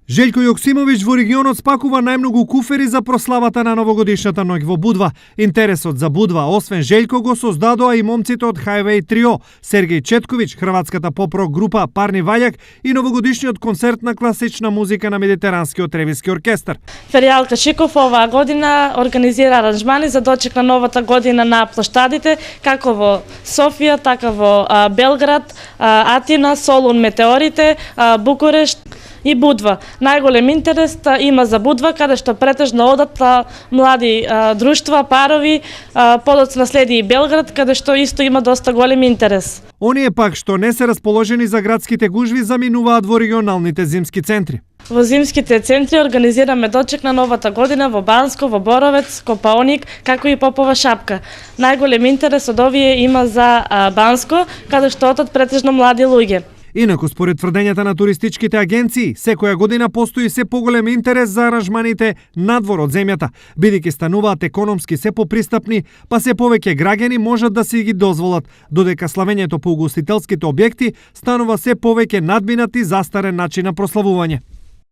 Желјко Јоксимовиќ во регионот спакува најмногу куфери за прославата на новогодишната ноќ во Будва. Интересот за Будва, освен Желјко, го создадоа и момците од Highway Trio, Сергеј Четковиќ, хрватската поп-рок група Парни Ваљак и новогодишниот концерт на класична музика на Медитеранскиот ревиски оркестар. Феријал Кашиков оваа година организира аранжмани за дочек на новата година на плоштадите, како во Софија, така во Белград, Атина, Солун, Метеорите, Букурешт и Будва. Најголем интерес има за Будва, каде што претежно одат млади друштва, парови, подоцна следи и Белград, каде што исто има доста голем интерес. Оние пак што не се расположени за градските гужви заминуваат во регионалните зимски центри. Во зимските центри организираме дочек на новата година во Банско, во Боровец, Копаоник, како и Попова шапка. Најголем интерес од овие има за Банско, каде што одат претежно млади луѓе. Инаку, според тврдењата на туристичките агенции, секоја година постои се поголем интерес за аранжманите надвор од земјата, бидејќи стануваат економски се попристапни, па се повеќе граѓани можат да си ги дозволат, додека славењето по угостителските објекти станува се повеќе надминат и застарен начин на прославување.